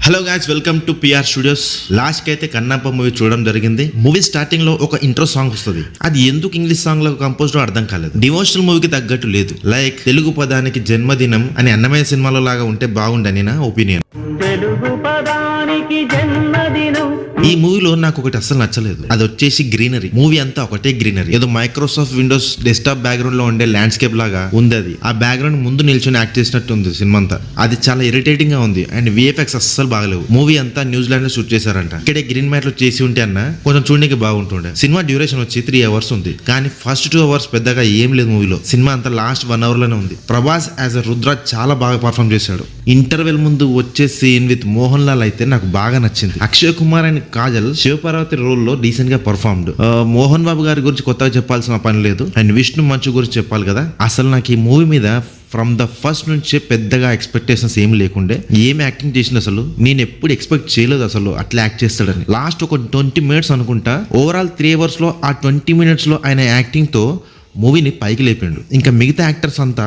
Hello guys, welcome to PR studios. Last కి అయితే Kannappa movie చూడడం జరిగింది. మూవీ స్టార్టింగ్ లో ఒక ఇంట్రో సాంగ్ వస్తుంది. అది ఎందుకు ఇంగ్లీష్ సాంగ్ లో కంపోజ్ అర్థం కాలేదు. డివోషనల్ మూవీకి తగ్గట్టు లేదు. లైక్ తెలుగు పదానికి జన్మదినం అని అన్నమయ్య సినిమాలో లాగా ఉంటే బాగుండని నా ఒపీనియన్. ఈ మూవీలో నాకు ఒకటి అస్సలు నచ్చలేదు. అది వచ్చేసి గ్రీనరీ. మూవీ అంతా ఒకటే గ్రీనరీ. ఏదో మైక్రోసాఫ్ట్ విండోస్ డెస్క్టాప్ బ్యాక్గ్రౌండ్ లో ఉండే ల్యాండ్స్కేప్ లాగా ఉంది. అది ఆ బ్యాక్గ్రౌండ్ ముందు నిల్చొని యాక్ట్ చేసినట్టు ఉంది సినిమా అంతా. అది చాలా ఇరిటేటింగ్ గా ఉంది. అండ్ విఎఫ్ఎక్స్ అస్సలు బాగలేవు. మూవీ అంతా న్యూజిలాండ్ లో షూట్ చేశారంట. ఇక్కడే గ్రీన్ మ్యాట్ లో చేసి ఉంటే అన్న కొంచెం చూడడానికి బాగుంటుండే. సినిమా డ్యూరేషన్ వచ్చి 3 hours ఉంది. కానీ ఫస్ట్ 2 hours పెద్దగా ఏం లేదు మూవీలో. సినిమా అంతా లాస్ట్ 1 hour లోనే ఉంది. ప్రభాస్ యాజ్ అ రుద్ర చాలా బాగా పర్ఫామ్ చేశాడు. ఇంటర్వెల్ ముందు వచ్చే సీన్ విత్ మోహన్ లాల్ అయితే నాకు బాగా నచ్చింది. అక్షయ్ కుమార్ అండ్ కాజల్ శివపార్వతి రోల్ లో డీసెంట్ గా పర్ఫార్మ్డ్. మోహన్ బాబు గారి గురించి కొత్తగా చెప్పాల్సిన పని లేదు. అండ్ విష్ణు మంచు గురించి చెప్పాలి కదా. అసలు నాకు ఈ మూవీ మీద ఫ్రమ్ ద ఫస్ట్ నుంచే పెద్దగా ఎక్స్పెక్టేషన్స్ ఏం లేకుండే. ఏం యాక్టింగ్ చేసింది అసలు నేను ఎప్పుడు ఎక్స్పెక్ట్ చేయలేదు అసలు అట్లా యాక్ట్ చేస్తాడని. లాస్ట్ ఒక 20 minutes అనుకుంటా. ఓవరాల్ 3 hours లో ఆ 20 minutes లో ఆయన యాక్టింగ్ తో మూవీని పైకి లేపిండు. ఇంకా మిగతా యాక్టర్స్ అంతా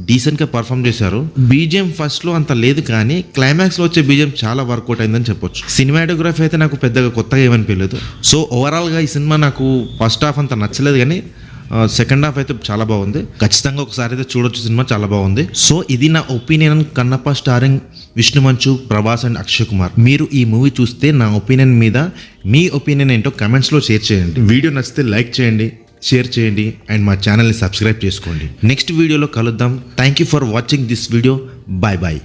డీసెంట్ గా పర్ఫామ్ చేశారు. బీజిఎం ఫస్ట్ లో అంత లేదు, కానీ క్లైమాక్స్ లో వచ్చే బీజిఎం చాలా వర్కౌట్ అయిందని చెప్పొచ్చు. సినిమాటోగ్రఫీ అయితే నాకు పెద్దగా కొత్తగా ఏమనిపించలేదు. సో ఓవరాల్ గా ఈ సినిమా నాకు ఫస్ట్ హాఫ్ అంత నచ్చలేదు, కానీ సెకండ్ హాఫ్ అయితే చాలా బాగుంది. ఖచ్చితంగా ఒకసారి అయితే చూడొచ్చు. సినిమా చాలా బాగుంది. సో ఇది నా ఒపీనియన్. కన్నప్ప స్టారింగ్ విష్ణు మంచు, ప్రభాస్ అండ్ అక్షయ్ కుమార్. మీరు ఈ మూవీ చూస్తే నా ఒపీనియన్ మీద మీ ఒపీనియన్ ఏంటో కమెంట్స్ లో షేర్ చేయండి. వీడియో నచ్చితే లైక్ చేయండి, షేర్ చేయండి అండ్ మా ఛానల్ని సబ్స్క్రైబ్ చేసుకోండి. నెక్స్ట్ వీడియోలో కలుద్దాం. Thank you for watching this video. Bye bye.